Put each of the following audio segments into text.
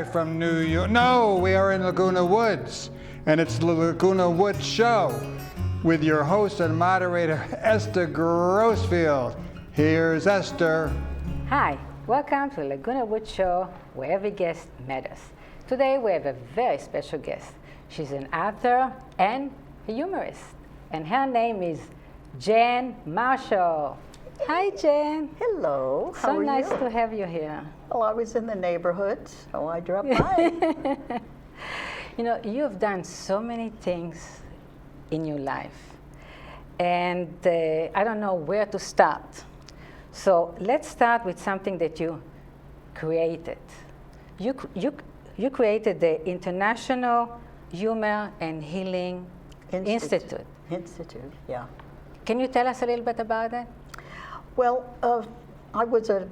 live from New York. No, we are in Laguna Woods, and it's the Laguna Woods Show with your host and moderator, Esther Grossfield. Here's Esther. Hi, welcome to the Laguna Woods Show, where every guest matters. Today we have a very special guest. She's an author and a humorist, and her name is Jan Marshall. Hi, Jan. Hello. How So are nice you? to have you here. Well, I was in the neighborhood, so I dropped by. You know, you've done so many things in your life, and I don't know where to start. So let's start with something that you created. You created the International Humor and Healing Institute. Yeah. Can you tell us a little bit about that? Well, I was a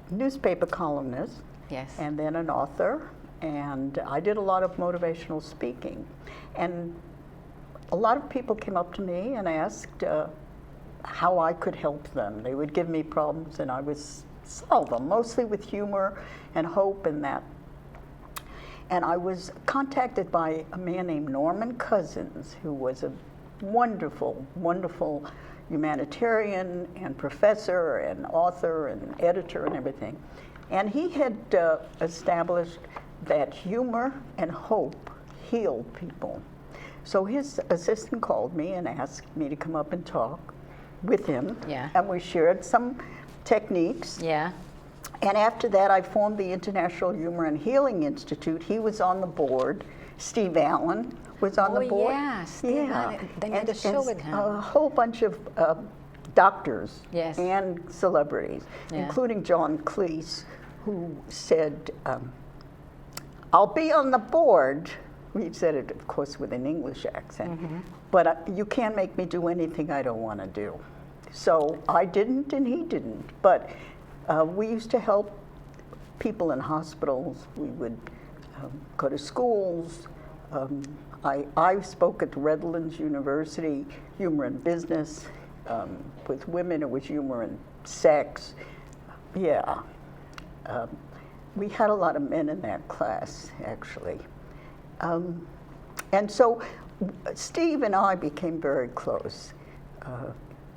newspaper columnist. Yes. And then an author, and I did a lot of motivational speaking. And a lot of people came up to me and asked how I could help them. They would give me problems and I would solve them, mostly with humor and hope and that. And I was contacted by a man named Norman Cousins, who was a wonderful, wonderful humanitarian and professor and author and editor and everything. And he had established that humor and hope healed people. So his assistant called me and asked me to come up and talk with him. Yeah. And we shared some techniques. Yeah. And after that, I formed the International Humor and Healing Institute. He was on the board. Steve Allen was on the board. Yeah, Steve Allen. Then you had a show with him. A whole bunch of doctors Yes. and celebrities, Yeah. including John Cleese, who said, I'll be on the board. He said it, of course, with an English accent. Mm-hmm. But you can't make me do anything I don't want to do. So I didn't and he didn't. But we used to help people in hospitals. We would go to schools. I spoke at Redlands University, humor and business. With women, it was humor and sex. Yeah. We had a lot of men in that class, actually. And so Steve and I became very close.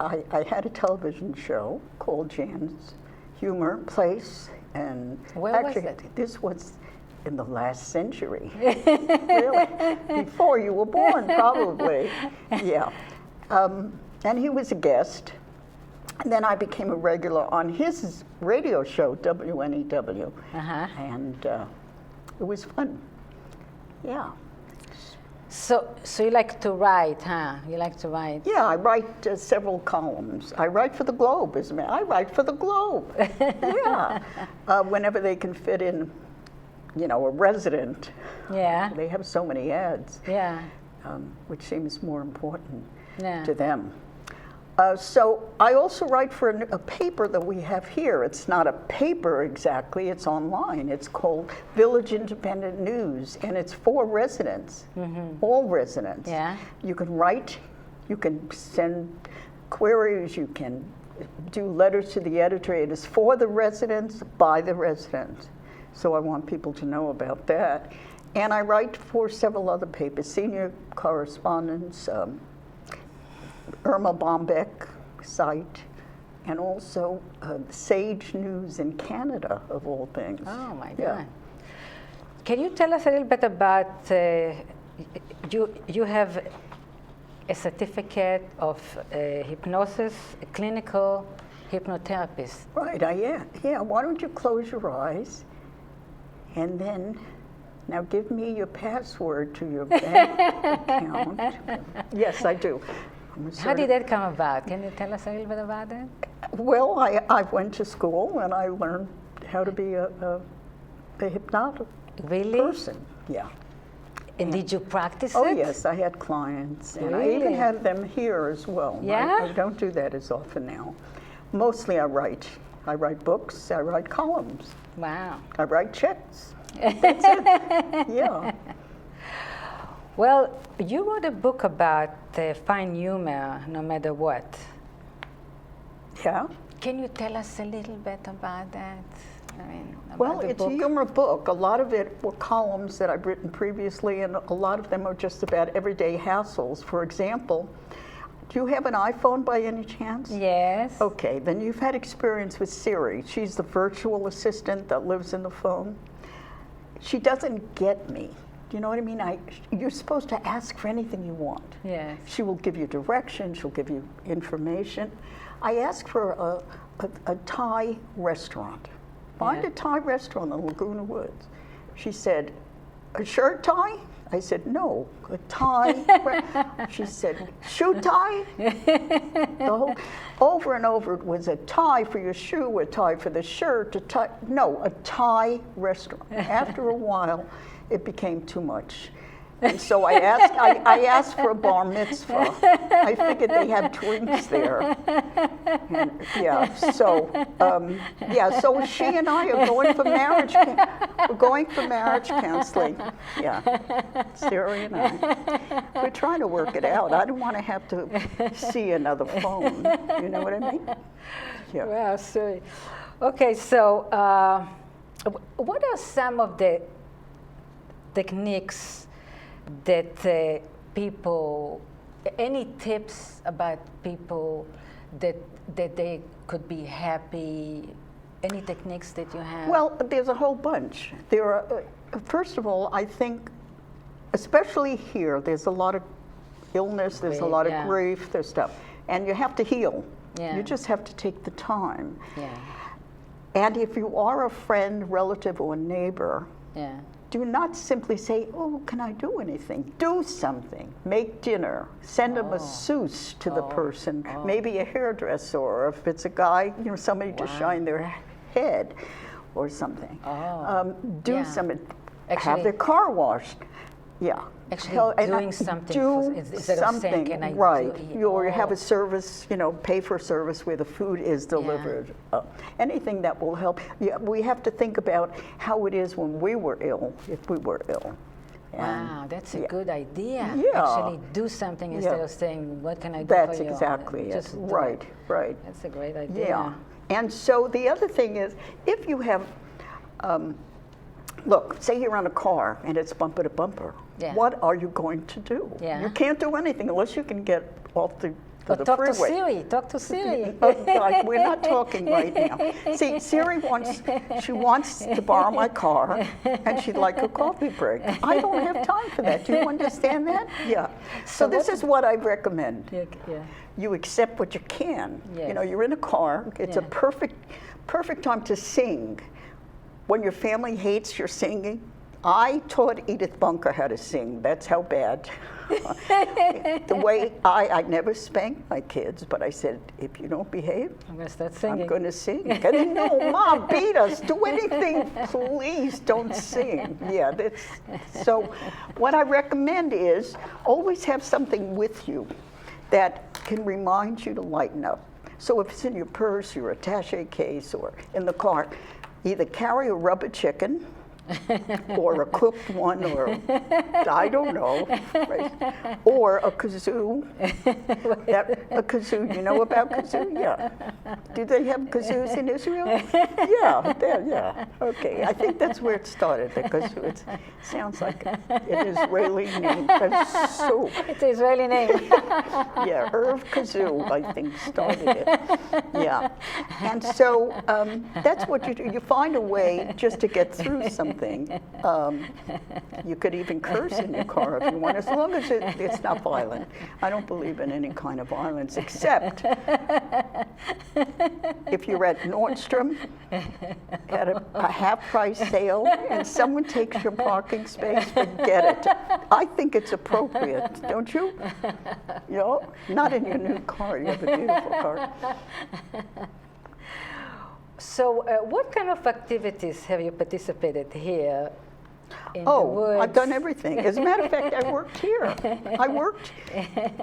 I had a television show called Jan's Humor Place, and Where actually, was it? This was in the last century, really, before you were born, probably. Yeah, and he was a guest, and then I became a regular on his radio show, WNEW, and it was fun. Yeah. So you like to write, huh? You like to write? Yeah, I write several columns. I write for the Globe, as a matter. I write for the Globe. Yeah, whenever they can fit in, you know, a resident. Yeah. They have so many ads. Yeah. Which seems more important Yeah. to them. So I also write for a paper that we have here. It's not a paper exactly, it's online. It's called Village Independent News, and it's for residents, all residents. Yeah. You can write, you can send queries, you can do letters to the editor. It is for the residents, by the residents. So I want people to know about that. And I write for several other papers, Senior Correspondence, Irma Bombeck site, and also Sage News in Canada, of all things. Oh my Yeah. God. Can you tell us a little bit about, you have a certificate of hypnosis, a clinical hypnotherapist. Right, yeah. Why don't you close your eyes, and then, now give me your password to your bank account. Yes, I do. How did that come about? Can you tell us a little bit about that? Well, I went to school and I learned how to be a hypnotic Really? person. Yeah. And did you practice Oh it? yes, I had clients, and I Really? even have them here as well. Yeah? I don't do that as often now. Mostly I write. I write books. I write columns. Wow. I write checks. That's it. Yeah. Well, you wrote a book about fine humor, no matter what. Yeah. Can you tell us a little bit about that? I mean, Well, about the it's a book. humor book. A lot of it were columns that I've written previously, and a lot of them are just about everyday hassles. For example, do you have an iPhone by any chance? Yes. Okay, then you've had experience with Siri. She's the virtual assistant that lives in the phone. She doesn't get me. Do you know what I mean? You're supposed to ask for anything you want. Yes. She will give you direction, she'll give you information. I asked for a Thai restaurant. Find Yeah. a Thai restaurant in Laguna Woods. She said, a shirt tie? I said, no, a tie. She said, shoe tie? Over and over, it was a tie for your shoe, a tie for the shirt, a tie. No, a Thai restaurant. After a while, it became too much. And so I asked for a bar mitzvah. I figured they had drinks there. And, so she and I are going for marriage. We're going for marriage counseling. Yeah, Sarah and I. We're trying to work it out. I don't want to have to see another phone. You know what I mean? Yeah. Wow, sorry. Okay, so what are some of the techniques that people, any tips about people that they could be happy? Any techniques that you have? Well, there's a whole bunch. There are, first of all, I think, especially here, there's a lot of illness, there's a lot of grief, there's stuff, and you have to heal. Yeah. You just have to take the time. Yeah. And if you are a friend, relative, or neighbor, Yeah. do not simply say, oh, can I do anything? Do something. Make dinner. Send a masseuse to the person. Maybe a hairdresser, or if it's a guy, somebody to shine their head or something. Do something. Have their car washed. Yeah. Actually doing something instead of saying, can I do Or you have a service, pay for a service where the food is delivered. Anything that will help. Yeah, we have to think about how it is when we were ill, if we were ill. Wow, that's a good idea. Yeah. Actually do something instead of saying, what can I do That's for you? exactly it. Just do Right, it. right. That's a great idea. Yeah. And so the other thing is, if you have, look, say you're on a car and it's bumper to bumper. Yeah. What are you going to do? Yeah. You can't do anything unless you can get off the Talk freeway. to Siri. Talk to Siri. God, we're not talking right now. See, Siri wants to borrow my car, and she'd like a coffee break. I don't have time for that. Do you understand that? Yeah. So this is what I recommend. Yeah. You accept what you can. Yes. You're in a car. It's a perfect time to sing. When your family hates your singing, I taught Edith Bunker how to sing. That's how bad. The way I never spanked my kids, but I said, if you don't behave, I'm going to start singing. I'm going to sing. And they, no, Mom, beat us. Do anything, please don't sing. Yeah, so what I recommend is always have something with you that can remind you to lighten up. So if it's in your purse, your attaché case, or in the car, either carry a rubber chicken, or a cooked one, or I don't know, right? Or a kazoo. A kazoo, you know about kazoo? Yeah. Do they have kazoos in Israel? Yeah. Okay, I think that's where it started, the kazoo. It sounds like an Israeli name, kazoo. It's an Israeli name. Yeah, Irv Kazoo, I think, started it. Yeah. And so that's what you do. You find a way just to get through something. You could even curse in your car if you want, as long as it's not violent. I don't believe in any kind of violence, except if you're at Nordstrom at a half-price sale and someone takes your parking space, forget it. I think it's appropriate, don't you? Not in your new car. You have a beautiful car. So what kind of activities have you participated here in the woods? I've done everything. As a matter of fact, I worked here.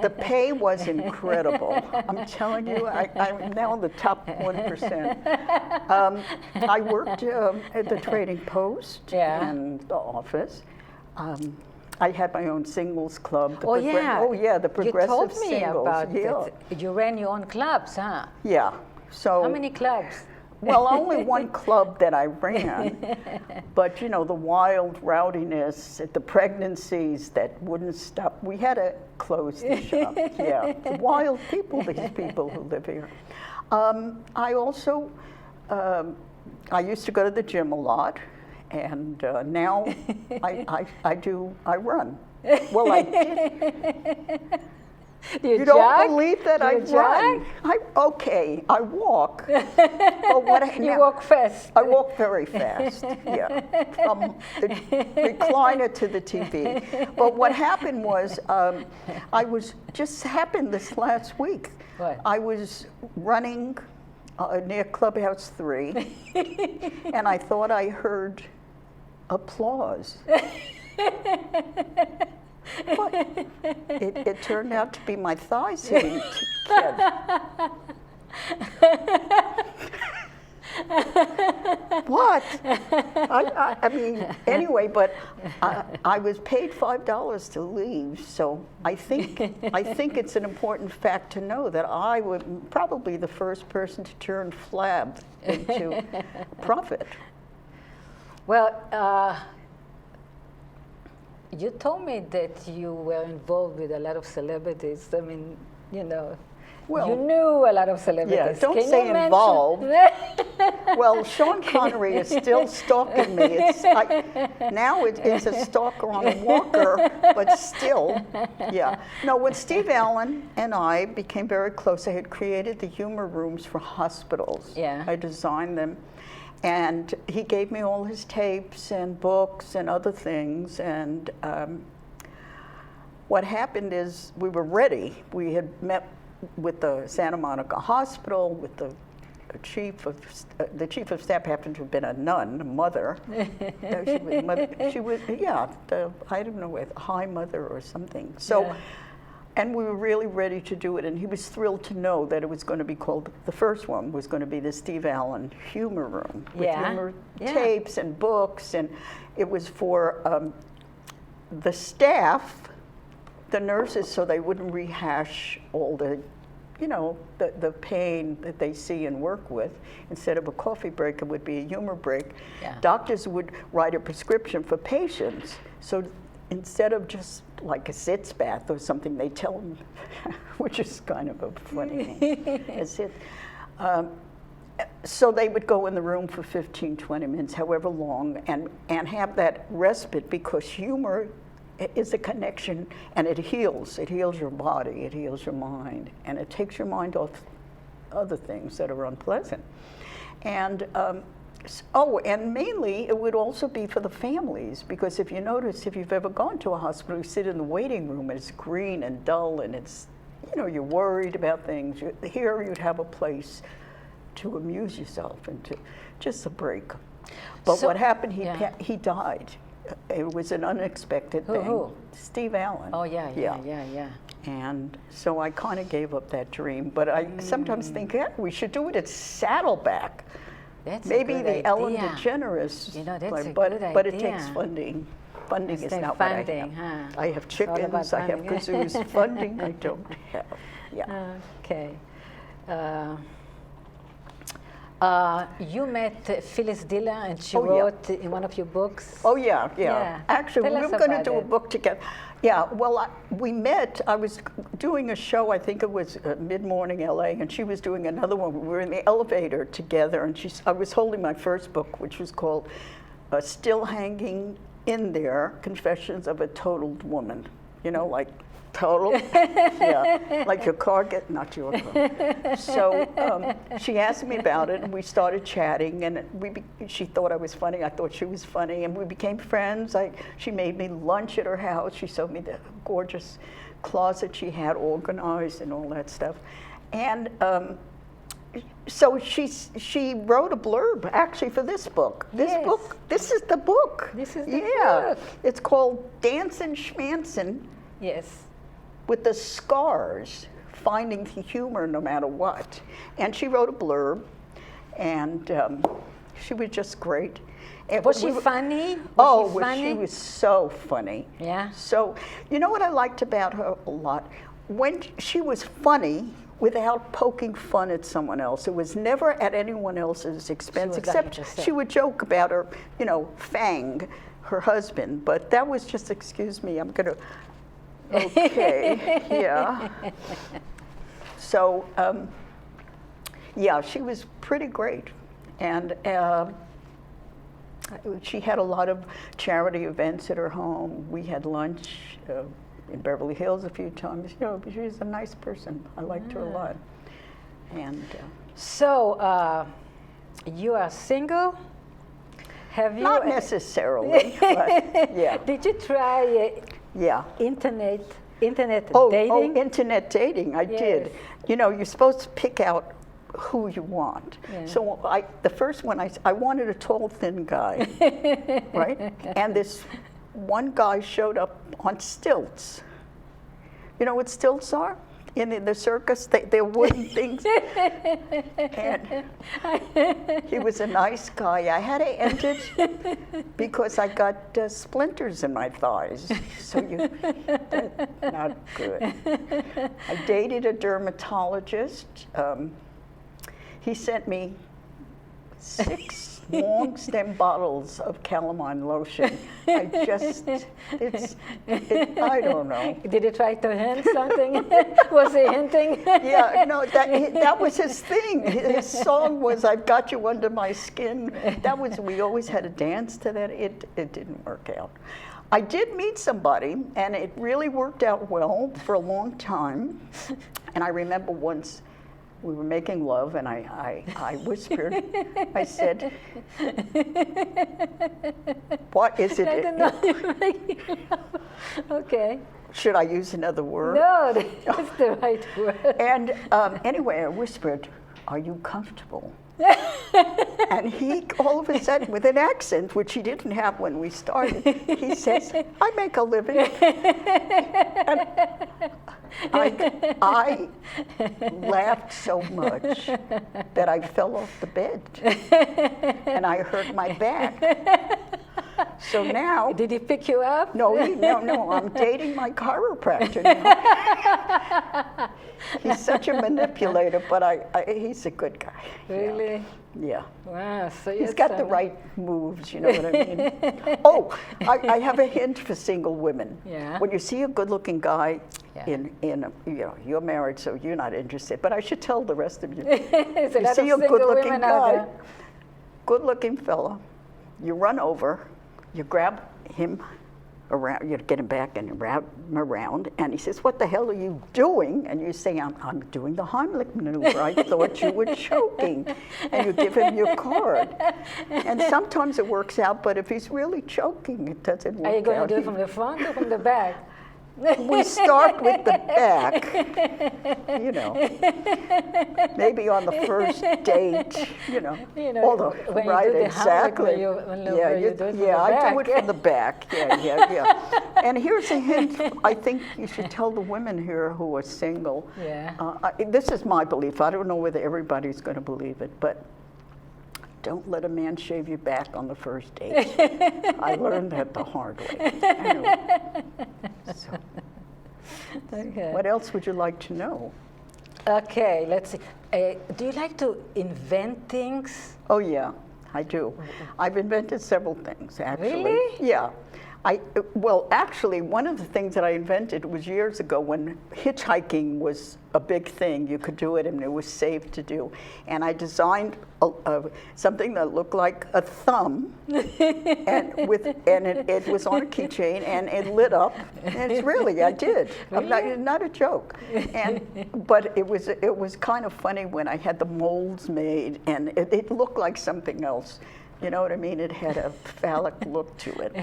The pay was incredible. I'm telling you, I'm now in the top 1%. I worked at the Trading Post and the office. I had my own singles club. The progressive you told me singles. about it. You ran your own clubs, huh? Yeah. So how many clubs? well, only one club that I ran, but you know, the wild rowdiness, the pregnancies that wouldn't stop. We had to close the shop. Yeah, the wild people, these people who live here. I also, I used to go to the gym a lot, and now I run. Well, I did. You don't believe that I run? Okay, I walk. But You walk fast. I walk very fast, yeah, from the recliner to the TV. But what happened was, just happened this last week. What? I was running near Clubhouse 3, and I thought I heard applause. But it turned out to be my thighs hitting together. What? I mean, anyway, but I was paid $5 to leave, so I think it's an important fact to know that I was probably the first person to turn flab into profit. Well, you told me that you were involved with a lot of celebrities. I mean, you know, Well, you knew a lot of celebrities. Yeah, don't Can say you involved. mention- Well, Sean Connery is still stalking me. Now it's a stalker on a walker, but still, yeah. No, when Steve Allen and I became very close, I had created the humor rooms for hospitals. Yeah. I designed them. And he gave me all his tapes and books and other things. And what happened is we were ready. We had met with the Santa Monica Hospital, with the chief of staff happened to have been a nun, a mother. She was, yeah, I don't know, a high mother or something. So. Yeah. And we were really ready to do it, and he was thrilled to know that it was going to be called, the first one was going to be the Steve Allen Humor Room, with humor tapes and books, and it was for the staff, the nurses, so they wouldn't rehash all the, you know, the pain that they see and work with. Instead of a coffee break, it would be a humor break. Yeah. Doctors would write a prescription for patients, so instead of just like a sitz bath or something, they tell them, which is kind of a funny thing. So they would go in the room for 15, 20 minutes, however long, and have that respite, because humor is a connection, and it heals. It heals your body, it heals your mind, and it takes your mind off other things that are unpleasant. And and mainly it would also be for the families, because if you notice, if you've ever gone to a hospital, you sit in the waiting room and it's green and dull and it's, you know, you're worried about things. Here you'd have a place to amuse yourself and to just a break. But so, what happened, he died. It was an unexpected thing. Who? Steve Allen. Oh, yeah. And so I kind of gave up that dream. But I sometimes think, we should do it at Saddleback. That's maybe a good the idea. Ellen DeGeneres, you know, that's a but good idea. But it takes funding. Funding is not funding, what I have. Huh? I have chickens, I have kazoos. Funding I don't have. Yeah. Okay. You met Phyllis Diller, and she wrote in one of your books. Oh, yeah. Actually, we were going to do a book together. Yeah, well, we met. I was doing a show, I think it was Mid-Morning LA, and she was doing another one. We were in the elevator together, and I was holding my first book, which was called Still Hanging in There, Confessions of a Totaled Woman. You know, like total, yeah, like your car not your car. So she asked me about it, and we started chatting, and she thought I was funny, I thought she was funny, and we became friends. She made me lunch at her house. She showed me the gorgeous closet she had organized and all that stuff. And so she wrote a blurb actually for this book. This is the book. This is the book. It's called Dancin' Schmancin'. Yes. With the scars, finding the humor no matter what. And she wrote a blurb, and she was just great. And was she funny? She was so funny. Yeah. So, you know what I liked about her a lot? When she was funny without poking fun at someone else. It was never at anyone else's expense, except she would joke about her, you know, Fang, her husband. But that was just, excuse me, I'm gonna, okay, yeah. So, yeah, she was pretty great. And she had a lot of charity events at her home. We had lunch in Beverly Hills a few times. You know, she was a nice person. I liked her a lot. And so, you are single? Have you? not necessarily, but yeah. Did you try Yeah. internet dating? Oh, internet dating, I Yes. did. You know, you're supposed to pick out who you want. Yeah. So the first one, I wanted a tall, thin guy, right? And this one guy showed up on stilts. You know what stilts are? In the circus, they're wooden things. And he was a nice guy. I had to end it because I got splinters in my thighs. So that's not good. I dated a dermatologist. He sent me 6 long stem bottles of calamine lotion. I don't know. Did you try to hint something? Was he hinting? Yeah, no, that was his thing. His song was "I've Got You Under My Skin." We always had a dance to that. It didn't work out. I did meet somebody, and it really worked out well for a long time. And I remember once we were making love, and I whispered, I said, "What is it?" I didn't know you were making love. Okay. Should I use another word? No, that's the right word. And anyway, I whispered, "Are you comfortable?" And he, all of a sudden, with an accent, which he didn't have when we started, he says, "I make a living." And I laughed so much that I fell off the bed, and I hurt my back. So now, Did he pick you up? no, I'm dating my chiropractor now. He's such a manipulator, but he's a good guy. Really? Yeah. Wow. So He's got the right moves, you know what I mean? Oh, I have a hint for single women. Yeah. When you see a good-looking guy Yeah. you're married, so you're not interested, but I should tell the rest of you. There's a You lot see of a single good-looking women out guy, there. good-looking fella, you run over, you grab him around, you get him back and you wrap him around, and he says, "What the hell are you doing?" And you say, I'm doing the Heimlich maneuver. I thought you were choking. And you give him your card. And sometimes it works out, but if he's really choking, it doesn't work out. Are you going to do it from the front or from the back? We start with the back, you know. Maybe on the first date, you know. Although, when right, you do the exactly. maneuver, you do it from the I do back. it from the back. Yeah. And here's a hint. I think you should tell the women here who are single. Yeah. This is my belief. I don't know whether everybody's going to believe it, but don't let a man shave your back on the first date. I learned that the hard way. Anyway. So, Okay. what else would you like to know? Okay, let's see. Do you like to invent things? Oh, yeah, I do. I've invented several things, actually. Really? Yeah. Well, actually, one of the things that I invented was years ago when hitchhiking was a big thing. You could do it, and it was safe to do. And I designed something that looked like a thumb, and it was on a keychain, and it lit up. And it's really, I did. Really? Not a joke. But it was kind of funny when I had the molds made, and it looked like something else. You know what I mean? It had a phallic look to it.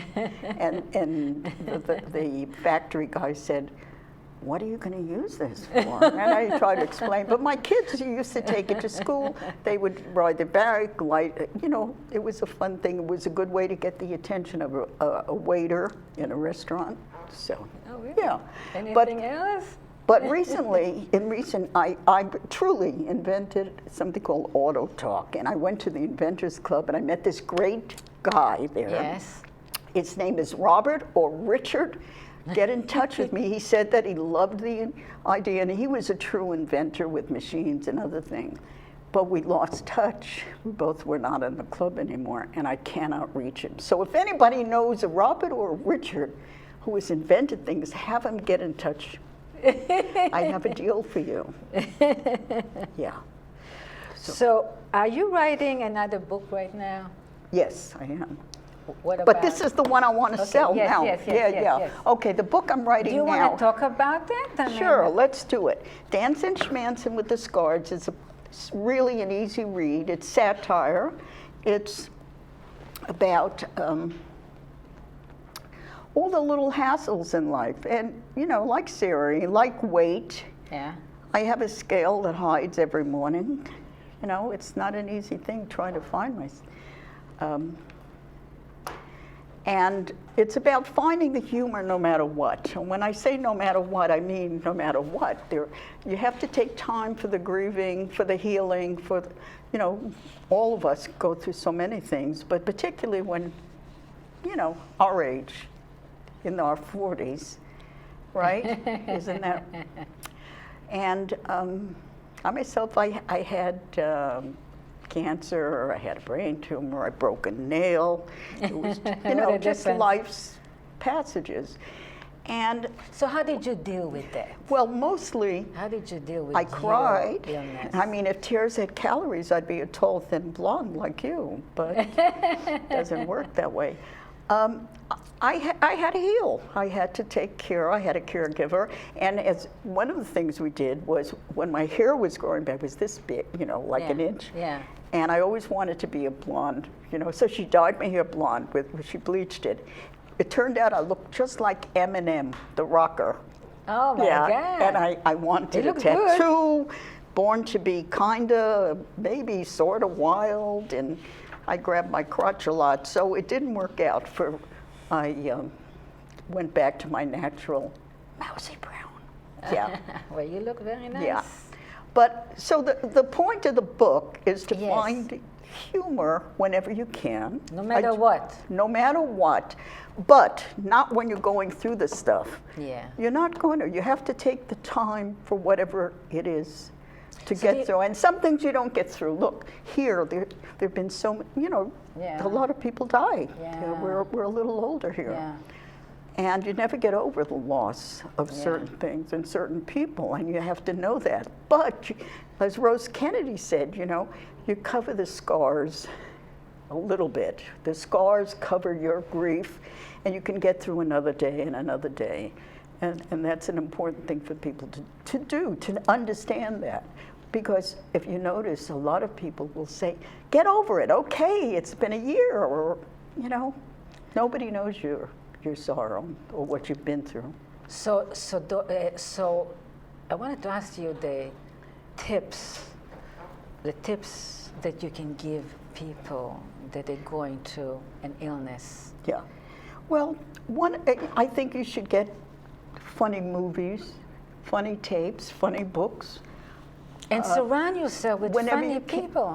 And the factory guy said, "What are you going to use this for?" And I tried to explain. But my kids used to take it to school. They would ride their bike, it was a fun thing. It was a good way to get the attention of a waiter in a restaurant. So, Oh, really? yeah. Anything else? But I truly invented something called Auto Talk, and I went to the Inventors Club, and I met this great guy there. Yes. His name is Robert or Richard get in touch with me. He said that he loved the idea, and he was a true inventor with machines and other things. But we lost touch. We both were not in the club anymore, and I cannot reach him. So if anybody knows a Robert or a Richard who has invented things, have them get in touch. I have a deal for you. Yeah. So are you writing another book right now? Yes, I am. What about? But this is the one I want to sell yes, now. yes, yes, yeah. Okay, the book I'm writing Do you now. want to talk about that? I mean, Sure, let's do it. Dancing Schmancin' with the Scars is really an easy read. It's satire. It's about all the little hassles in life. And, you know, like Siri, like weight. Yeah. I have a scale that hides every morning. You know, it's not an easy thing trying to find and it's about finding the humor no matter what. And when I say no matter what, I mean no matter what. You have to take time for the grieving, for the healing, for, you know, all of us go through so many things, but particularly when, you know, our age, in our 40s, right? Isn't that? And I myself, I had cancer, I had a brain tumor, I broke a nail. It was, you know, just life's passages. And so how did you deal with that? well, mostly How did you deal with I cried. your illness? I mean, if tears had calories, I'd be a tall, thin blonde like you, but it doesn't work that way. I had to heal. I had to take care. I had a caregiver. And as one of the things we did was when my hair was growing back, it was this big, you know, like an inch. Yeah. And I always wanted to be a blonde, you know, so she dyed my hair blonde, she bleached it. It turned out I looked just like Eminem, the rocker. Oh my God. And I wanted a tattoo, born to be kinda, maybe sorta wild, and I grabbed my crotch a lot, so it didn't work out. I went back to my natural mousy brown. Yeah. Well, you look very nice. Yeah. But so the point of the book is to Yes. find humor whenever you can. No matter what. No matter what, but not when you're going through the stuff. Yeah. You're not going to. You have to take the time for whatever it is to get through. And some things you don't get through. Look, here, there've been so many, you know, Yeah. a lot of people die. Yeah. You know, we're a little older here. Yeah. And you never get over the loss of certain things and certain people, and you have to know that. But as Rose Kennedy said, you know, you cover the scars a little bit. The scars cover your grief, and you can get through another day and another day. And that's an important thing for people to do, to understand that. Because if you notice, a lot of people will say, get over it, okay, it's been a year, or, you know, nobody knows your sorrow or what you've been through. So I wanted to ask you the tips that you can give people that are going through an illness. Yeah. Well, I think you should get funny movies, funny tapes, funny books. And surround yourself with funny people.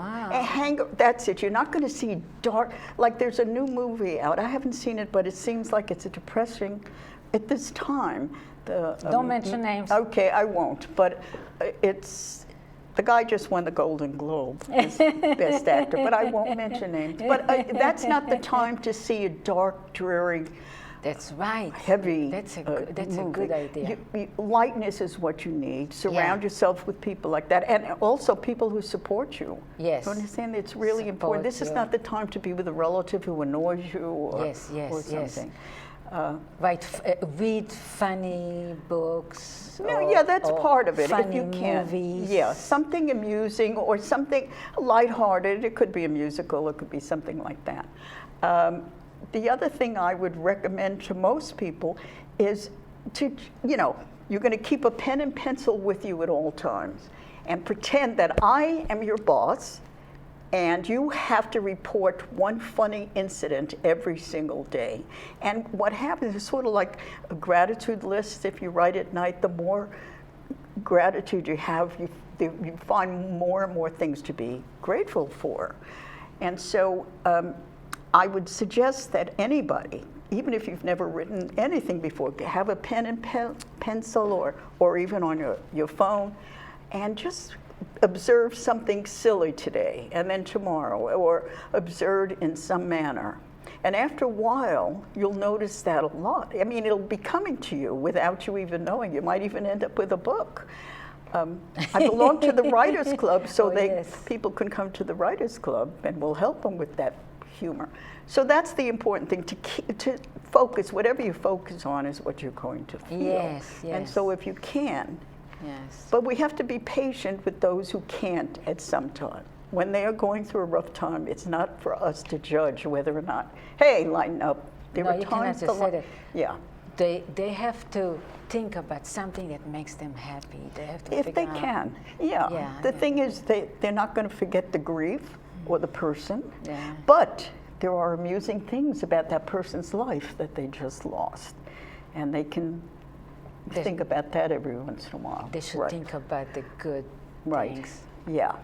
That's it. You're not going to see dark. Like there's a new movie out. I haven't seen it, but it seems like it's a depressing at this time. Don't mention names. Okay, I won't. But the guy just won the Golden Globe as Best Actor, but I won't mention names. But that's not the time to see a dark, dreary. That's right. Heavy. That's a good idea. Lightness is what you need. Surround yourself with people like that, and also people who support you. Yes. You understand? It's really important. This is not the time to be with a relative who annoys you or something. Right. Read funny books. No, that's part of it. Funny if you can. movies. Yeah, something amusing or something lighthearted. It could be a musical. It could be something like that. The other thing I would recommend to most people is to, you know, you're going to keep a pen and pencil with you at all times and pretend that I am your boss and you have to report one funny incident every single day. And what happens is sort of like a gratitude list. If you write at night, the more gratitude you have, you find more and more things to be grateful for. And so I would suggest that anybody, even if you've never written anything before, have a pen and pencil or even on your phone, and just observe something silly today and then tomorrow, or absurd in some manner. And after a while, you'll notice that a lot. I mean, it'll be coming to you without you even knowing. You might even end up with a book. I belong to the Writers Club, so people can come to the Writers Club, and we'll help them with that humor. So that's the important thing, to focus. Whatever you focus on is what you're going to feel. Yes, yes. And so if you can, yes. But we have to be patient with those who can't at some time. When they are going through a rough time, it's not for us to judge whether or not, hey, lighten up. There are you cannot times just say that. Yeah. They have to think about something that makes them happy. They have to If figure they out. can, yeah. Yeah, The yeah. thing is, they're not going to forget the grief or the person, Yeah. but there are amusing things about that person's life that they just lost. And they can think about that every once in a while. They should Right. think about the good Right. things. Yeah.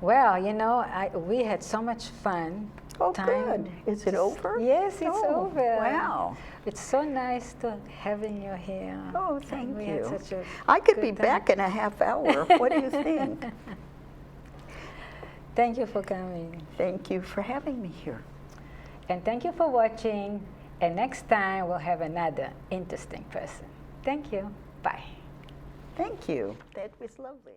Well, you know, we had so much fun. Oh, good. Is it over? Yes, it's Oh, over. wow. It's so nice to having you here. Oh, And thank we you. had such a I could good be time. back in a half hour. What do you think? Thank you for coming. Thank you for having me here. And thank you for watching. And next time we'll have another interesting person. Thank you. Bye. Thank you. That was lovely.